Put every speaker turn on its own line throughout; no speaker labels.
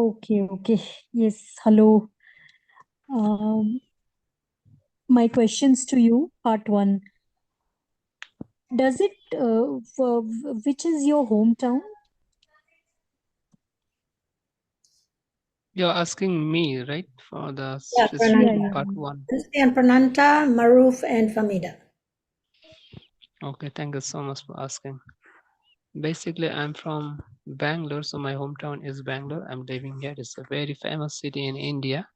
Okay. Yes, hello. My questions to you, part one. Does it, which is your hometown?
You're asking me, right? For the
Yeah,
specific
Yeah.
part one.
and Prananta, Maruf, and Famida.
Okay, thank you so much for asking. Basically, I'm from Bangalore, so my hometown is Bangalore. I'm living here. It's a very famous city in India,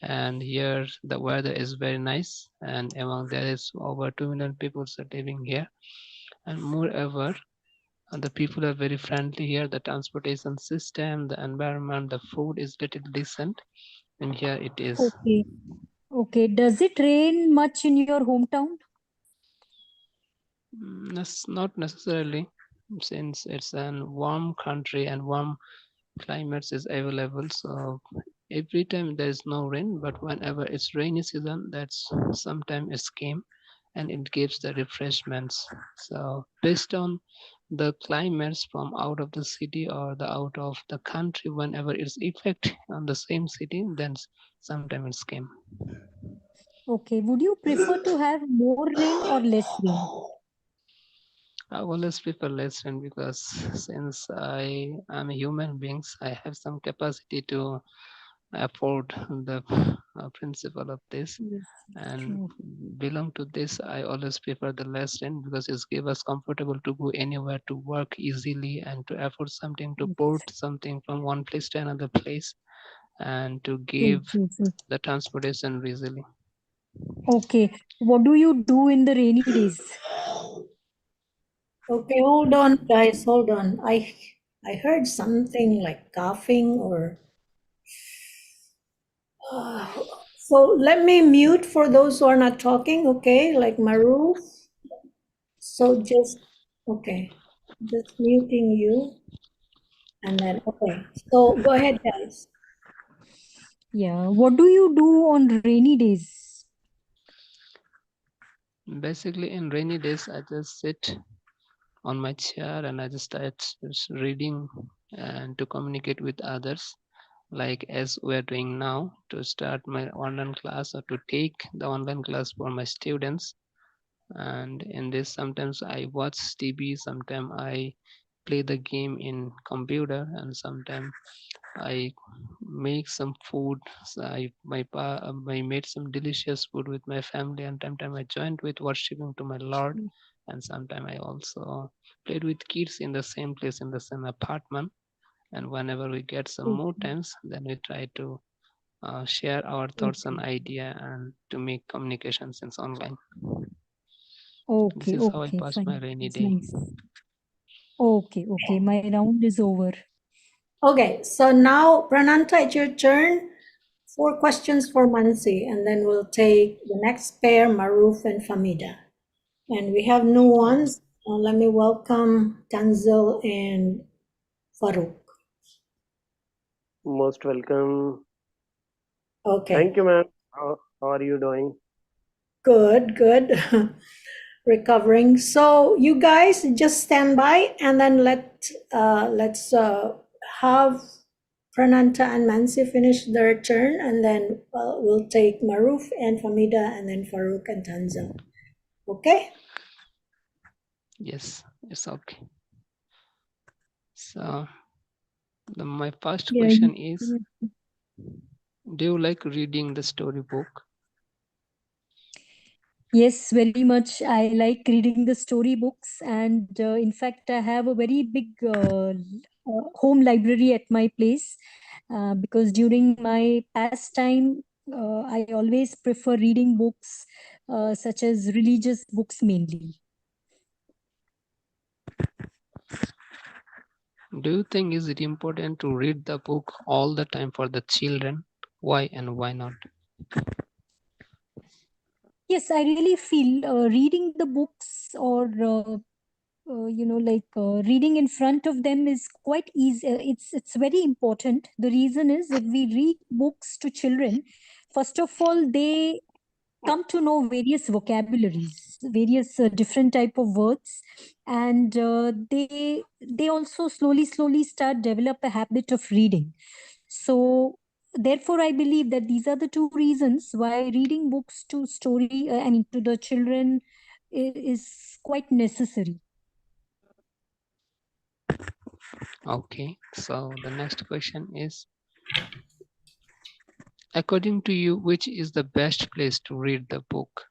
and here the weather is very nice. And among there is over 2 million people are living here, and moreover, the people are very friendly here. The transportation system, the environment, the food is little decent, and here it is.
Okay. Does it rain much in your hometown?
That's not necessarily, since it's a warm country and warm climates is available. So every time there is no rain, but whenever it's rainy season, that's sometime it came and it gives the refreshments. So based on the climates from out of the city or the out of the country, whenever it's effect on the same city, then sometime it's came.
Okay. Would you prefer to have more rain or less rain?
I always prefer less rain because since I am a human being, I have some capacity to afford the principle of this
Yes,
and
true.
belong to this. I always prefer the less rain because it gives us comfortable to go anywhere, to work easily, and to afford something, to port something from one place to another place, and to give
True.
the transportation easily.
Okay. What do you do in the rainy days?
Okay, hold on, guys, hold on. I heard something like coughing or. So let me mute for those who are not talking, okay? Like Maruf. So okay, just muting you. And then, okay. So go ahead, guys.
Yeah. What do you do on rainy days?
Basically, in rainy days, I just sit on my chair and I just start just reading and to communicate with others, like as we're doing now, to start my online class or to take the online class for my students. And in this, sometimes I watch TV, sometimes I play the game in computer, and sometimes I make some food. So I made some delicious food with my family, and sometimes I joined with worshiping to my Lord, and sometimes I also played with kids in the same place in the same apartment. And whenever we get some more times, then we try to share our thoughts and idea and to make communications in online. This is how I pass my
Fine.
rainy
It's
day.
nice. Okay. My round is over.
Okay, so now Prananta, it's your turn. 4 questions for Mansi, and then we'll take the next pair, Maruf and Famida. And we have new ones. Let me welcome Tanzil and Farouk.
Most welcome.
Okay.
Thank you, ma'am. How are you doing?
Good. Recovering. So you guys just stand by, and then let's have Prananta and Mansi finish their turn, and then we'll take Maruf and Famida, and then Farouk and Tanzil. Okay?
Yes, it's okay. So my first
Yeah.
question is, do you like reading the storybook?
Yes, very much. I like reading the storybooks, and in fact, I have a very big home library at my place because during my pastime, I always prefer reading books such as religious books mainly.
Do you think is it important to read the book all the time for the children? Why and why not?
Yes, I really feel reading the books or reading in front of them is quite easy. It's very important. The reason is if we read books to children, first of all, they come to know various vocabularies, various different type of words, and they also slowly start develop a habit of reading. So therefore, I believe that these are the two reasons why reading books to story to the children is quite necessary.
Okay, so the next question is, according to you, which is the best place to read the book?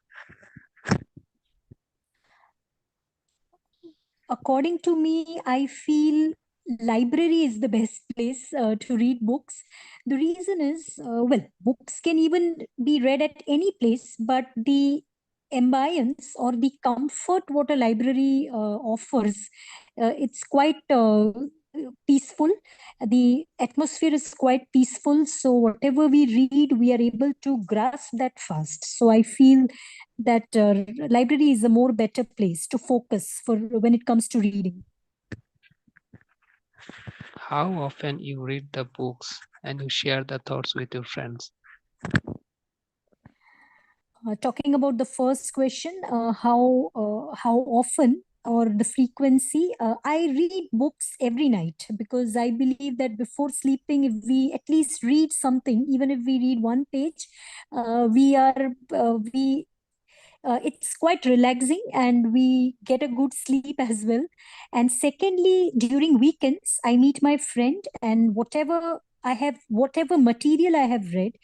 According to me, I feel library is the best place to read books. The reason is, well, books can even be read at any place, but the ambience or the comfort what a library offers, it's quite peaceful. The atmosphere is quite peaceful, so whatever we read we are able to grasp that fast. So I feel that library is a more better place to focus for when it comes to reading.
How often you read the books and you share the thoughts with your friends?
Talking about the first question, how often or the frequency, I read books every night because I believe that before sleeping, if we at least read something, even if we read one page, we it's quite relaxing and we get a good sleep as well. And secondly, during weekends I meet my friend, and whatever material I have read,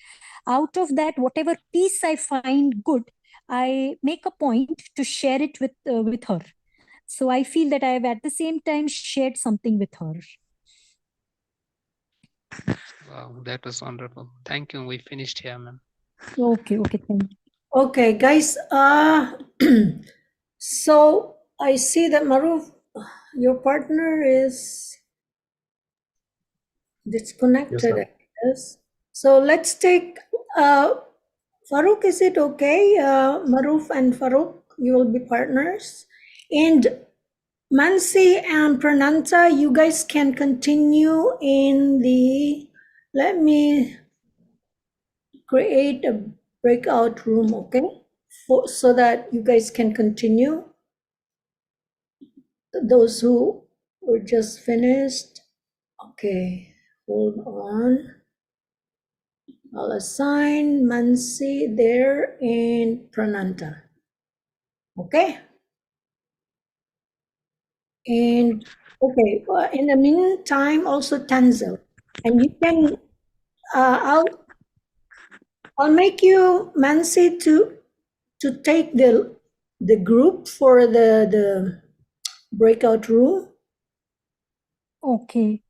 out of that whatever piece I find good, I make a point to share it with her. So I feel that I have at the same time shared something with her.
Wow, that was wonderful. Thank you. We finished here, ma'am.
Okay, thank you.
Okay, guys. So I see that Maruf, your partner is disconnected.
Yes,
I guess. So let's take Farooq. Is it okay? Maruf and Farooq, you will be partners, and Mansi and Prananta, you guys can continue in the. Let me create a breakout room, okay? So that you guys can continue. Those who were just finished, okay, hold on. I'll assign Mansi there and Prananta, okay? And okay, in the meantime, also Tanzil, and you can, I'll make you Mansi to take the group for the breakout room.
Okay.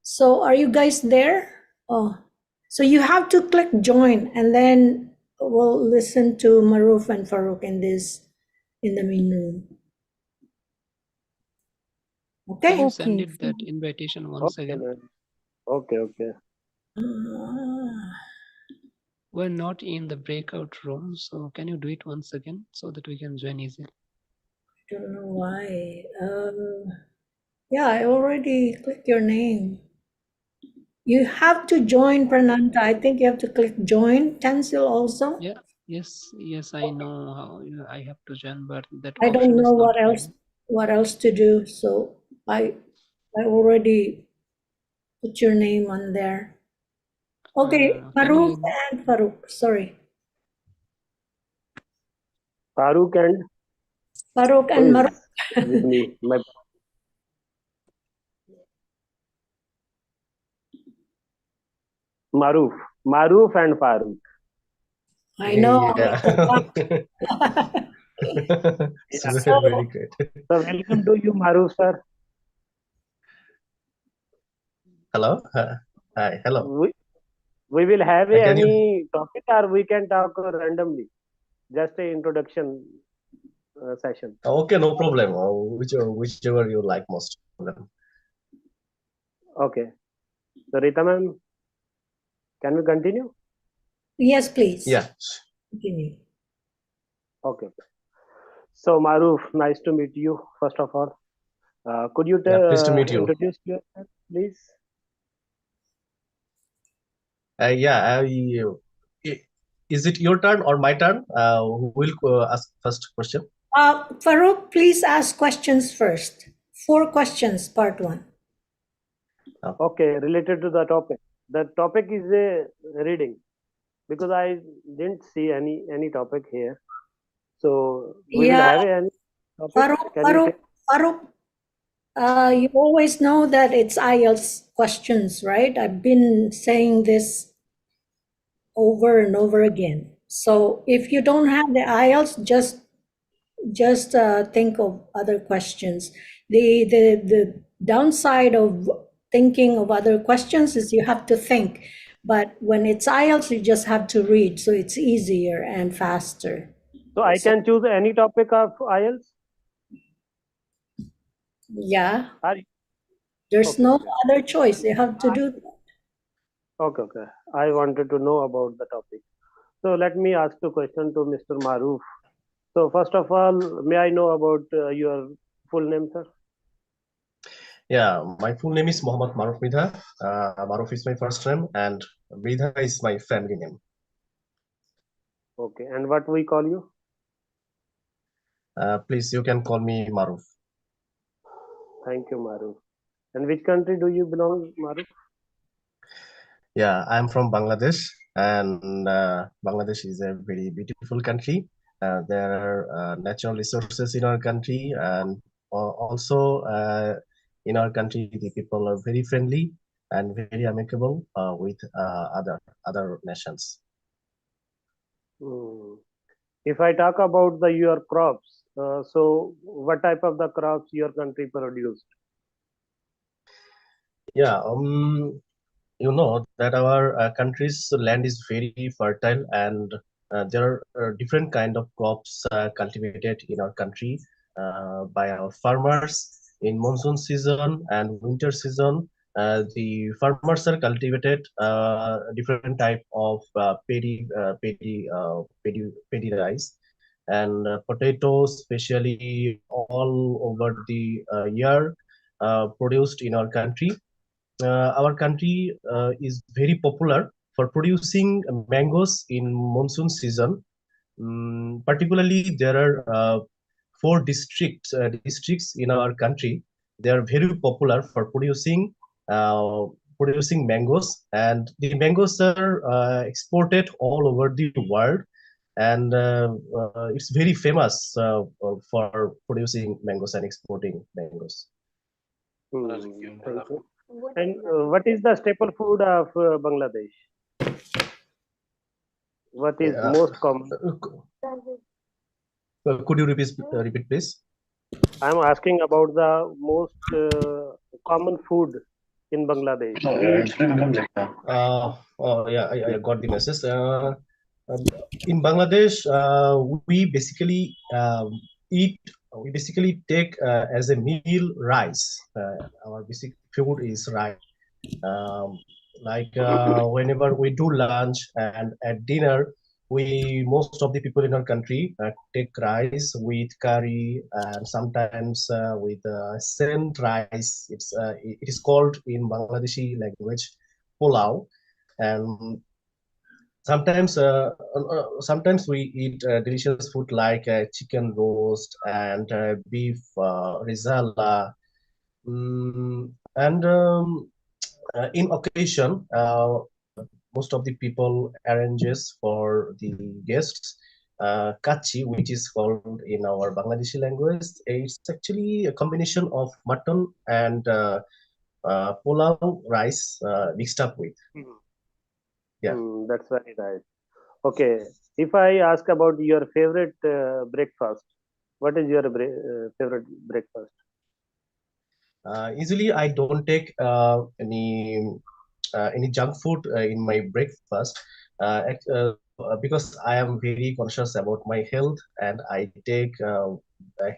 So are you guys there? Oh, so you have to click join, and then we'll listen to Maruf and Farooq in the main room.
Can
Okay.
you send
Okay.
it that invitation once
Okay,
again?
then. Okay.
We're not in the breakout room, so can you do it once again so that we can join easily?
Don't know why. Yeah, I already clicked your name. You have to join, Prananta. I think you have to click join. Tansil also.
Yeah. Yes, I know how I have to join, but that
I don't
option is
know
not
what else to do. So I already put your name on there. Okay,
Can
Maruf
you?
and Farooq. Sorry,
Farooq and
Farooq
who
and
is
Maruf.
with me? Maruf and Farooq.
I know.
yeah.
It's a
It's
Yeah.
so,
very great.
So welcome to you, Maruf sir.
Hello. Hi. Hello.
We will have
Can you?
any topic, or we can talk randomly. Just a introduction session.
Okay, no problem. Whichever you like most.
Okay. So Rita ma'am, can we continue?
yes, please.
Yeah.
Continue.
Okay. So Maruf, nice to meet you. First of all, could you
Yeah. Pleased to meet you.
introduce yourself, please?
Yeah. Is it your turn or my turn? Who will ask first question?
Farooq, please ask questions first. 4 questions, part 1.
Okay, related to the topic. The topic is reading, because I didn't see any topic here. So we will
Yeah,
have any topic.
Farooq,
Can you
Farooq, you always know that it's IELTS questions, right? I've been saying this over and over again. So if you don't have the IELTS, just think of other questions. The downside of thinking of other questions is you have to think, but when it's IELTS, you just have to read, so it's easier and faster.
So I can choose any topic of IELTS?
Yeah,
Are you?
there's
Okay,
no
okay.
other choice. You have to do that.
Okay, okay. I wanted to know about the topic. So let me ask a question to Mr. Maruf. So first of all, may I know about your full name, sir?
Yeah, my full name is Mohammad Maruf Mridha. Maruf is my first name, and Mridha is my family name.
Okay, and what we call you?
Please, you can call me Maruf.
Thank you, Maruf. And which country do you belong, Maruf?
Yeah, I'm from Bangladesh, and Bangladesh is a very beautiful country. There are natural resources in our country, and also in our country, the people are very friendly and very amicable with other nations.
Hmm. If I talk about your crops, so what type of the crops your country produced?
Yeah, you know that our country's land is very fertile, and there are different kind of crops cultivated in our country by our farmers in monsoon season and winter season. The farmers are cultivated different type of paddy rice and potatoes, especially all over the year produced in our country. Our country is very popular for producing mangoes in monsoon season. Particularly, there are four districts in our country. They are very popular for producing mangoes, and the mangoes are exported all over the world. And it's very famous for producing mangoes and exporting mangoes.
Thank you. And what is the staple food of Bangladesh? What is
Yeah.
most common?
Could you repeat, please?
I'm asking about the most common food in Bangladesh.
Oh, yeah, I got the message. Um, in Bangladesh, eat, we basically take as a meal rice. Our basic food is rice. Um, whenever we do lunch and at dinner, most of the people in our country take rice with curry and sometimes with sand rice. It is called in Bangladeshi language pulao, and sometimes we eat delicious food like chicken roast and beef risala. And in occasion, most of the people arranges for the guests kachi, which is called in our Bangladeshi language. It's actually a combination of mutton and pulao rice mixed up with. Yeah.
That's very nice. Okay, if I ask about your favorite breakfast, what is your favorite breakfast?
Usually, I don't take any junk food in my breakfast because I am very conscious about my health, and I take a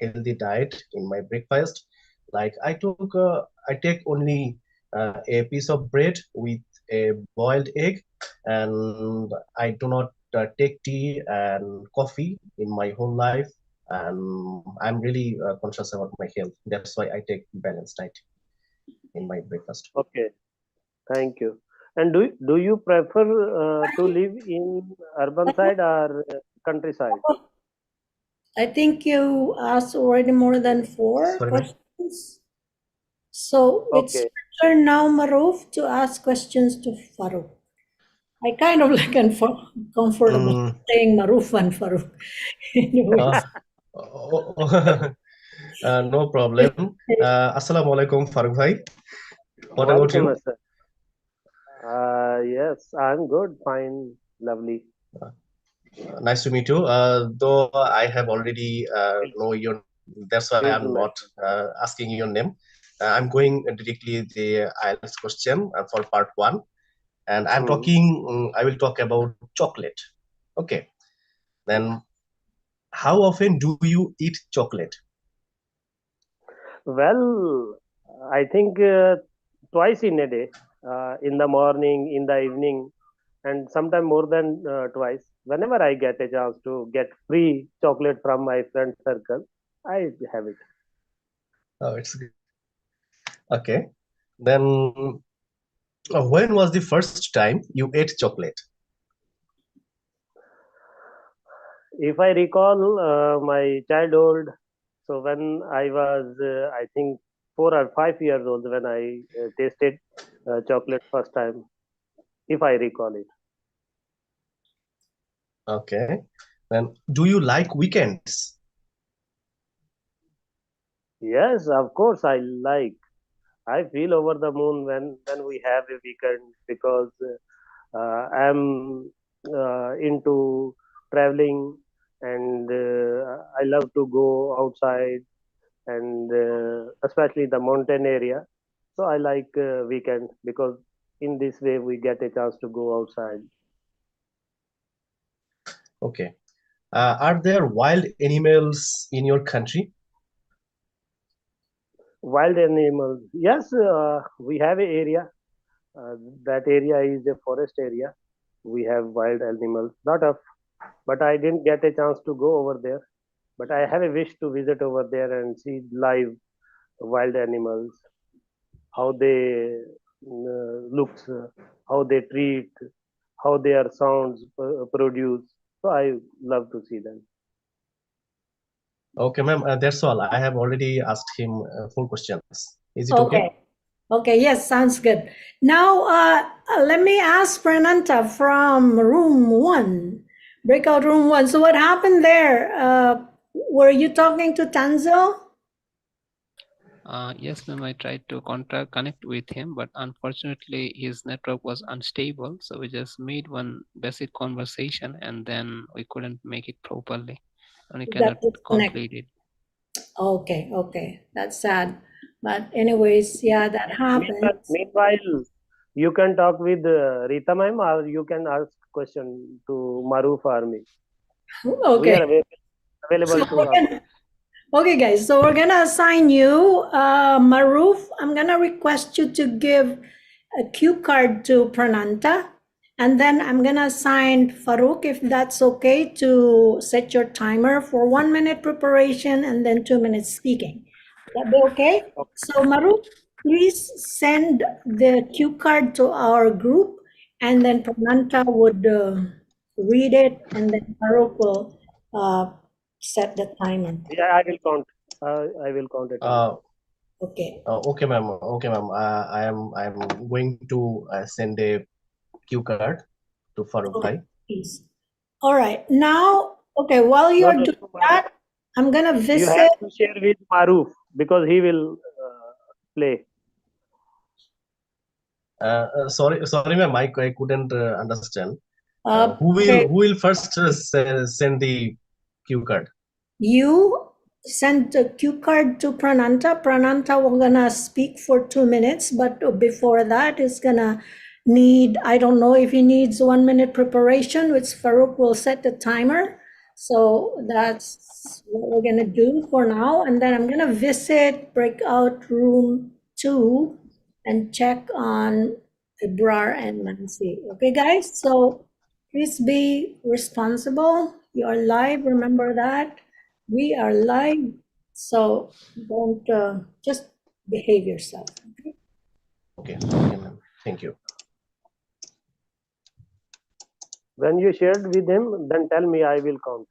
healthy diet in my breakfast. Like I take only a piece of bread with a boiled egg, and I do not take tea and coffee in my whole life. And I'm really conscious about my health. That's why I take balanced diet in my breakfast.
Okay, thank you. And do you prefer to live in urban side or countryside?
I think you asked already more than four
Sorry, ma'am.
questions. So it's
Okay,
turn now, Maruf, to ask questions to Farooq. I kind of like comfortable saying Maruf and Farooq. Anyways.
No problem. Assalamualaikum, Farooq bhai. What about
Welcome,
you?
sir. Yes, I'm good, fine, lovely.
Nice to meet you. Though I have already know your, that's why
Please,
I'm not asking your name. I'm going directly the IELTS question for part 1, and I'm talking. I will talk about chocolate. Okay. Then, how often do you eat chocolate?
Well, I think twice in a day, in the morning, in the evening, and sometimes more than twice. Whenever I get a chance to get free chocolate from my friend circle, I have it.
Oh, it's good. Okay. Then, when was the first time you ate chocolate?
If I recall my childhood, so when I was, I think, 4 or 5 years old, when I tasted chocolate first time, if I recall it.
Okay. Then, do you like weekends?
Yes, of course, I like. I feel over the moon when we have a weekend because I'm into traveling and I love to go outside and especially the mountain area. So I like weekend because in this way we get a chance to go outside.
Okay. Are there wild animals in your country?
Wild animals, yes, we have a area. Uh, that area is a forest area. We have wild animals, lot of, but I didn't get a chance to go over there. But I have a wish to visit over there and see live wild animals, how they looks, how they treat, how their sounds produce. So I love to see them.
Okay, ma'am. That's all. I have already asked him 4 questions. Is it okay?
Okay. Okay, yes, sounds good. Now, let me ask Prananta from room 1, breakout room 1. So what happened there? Were you talking to Tanzo?
Yes, ma'am. I tried to connect with him, but unfortunately his network was unstable. So we just made one basic conversation, and then we couldn't make it properly, and we cannot
That disconnect.
complete it.
Okay, okay, that's sad. But anyways, yeah, that happens.
Meanwhile, you can talk with Rita ma'am, or you can ask question to Maruf or me. We
Okay,
are available
so
to answer.
okay, guys, so we're gonna assign you Maruf. I'm gonna request you to give a cue card to Prananta, and then I'm gonna assign Farouk, if that's okay, to set your timer for 1 minute preparation and then 2 minutes speaking. That be okay? So Maruf, please send the cue card to our group, and then Prananta would read it, and then Farouk will set the timer.
Yeah, I will count. I will count a time.
Okay.
Okay, ma'am. Okay, ma'am. I am going to send a cue card to Farooq
Okay,
bhai.
please. All right. Now, okay, while
No,
you're
no,
doing
no, Maruf.
that, I'm gonna
You
visit.
have to share with Maruf because he will play.
Sorry, ma'am. I couldn't understand.
Okay,
Who will first send the cue card?
you send a cue card to Prananta. Prananta, we're gonna speak for 2 minutes, but before that, it's gonna need, I don't know if he needs 1 minute preparation, which Farouk will set the timer. So that's what we're gonna do for now. And then I'm gonna visit breakout room 2 and check on Ibrar and Nancy. Okay, guys? So please be responsible. You are live, remember that. We are live, so don't just behave yourself. Okay?
Okay, okay, ma'am. Thank you.
When you shared with him, then tell me. I will count.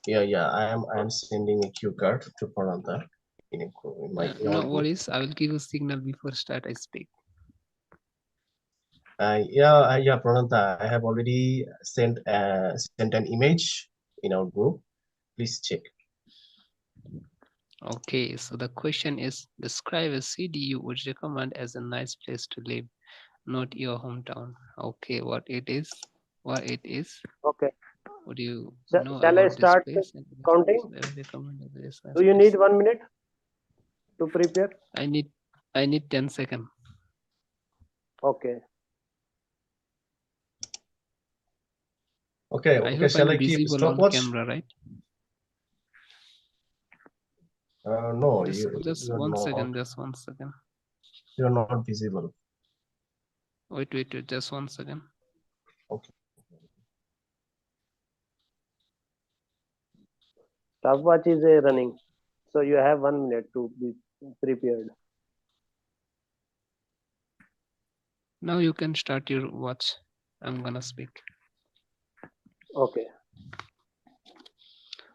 Yeah. I am sending a cue card to Prananta. in
No
our group.
worries. I will give a signal before start. I speak.
Yeah, Prananta, I have already sent an image in our group. Please check.
Okay, so the question is: describe a city you would recommend as a nice place to live, not your hometown. Okay, what it is? What it is?
Okay.
Would you
Sh-
know
shall I
about this
start
place? And
counting?
I recommend this nice
Do you
place.
need 1 minute to prepare?
I need 10 seconds.
Okay.
I
Okay,
hope
shall
I'm
I keep
visible on
stopwatch?
camera, right?
No,
Just
you're
one
not.
second. Just 1 second.
You're not visible.
Wait. Just 1 second.
Okay.
Stopwatch is a running. So you have 1 minute to be prepared.
Now you can start your watch. I'm gonna speak.
Okay.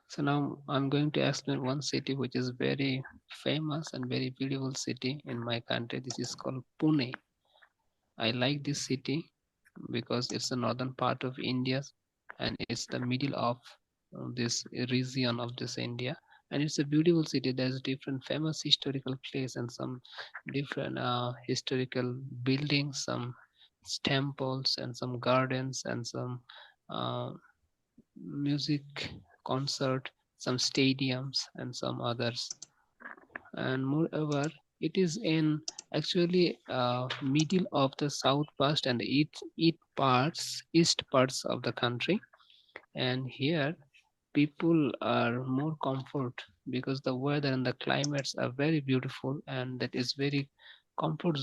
So now I'm going to explain one city which is very famous and very beautiful city in my country. This is called Pune. I like this city because it's the northern part of India and it's the middle of this region of this India. And it's a beautiful city. There's different famous historical place and some different historical buildings, some temples and some gardens and some uh, music concert, some stadiums and some others. And moreover, it is in actually middle of the south part and east parts of the country. And here people are more comfort because the weather and the climates are very beautiful and that is very comfort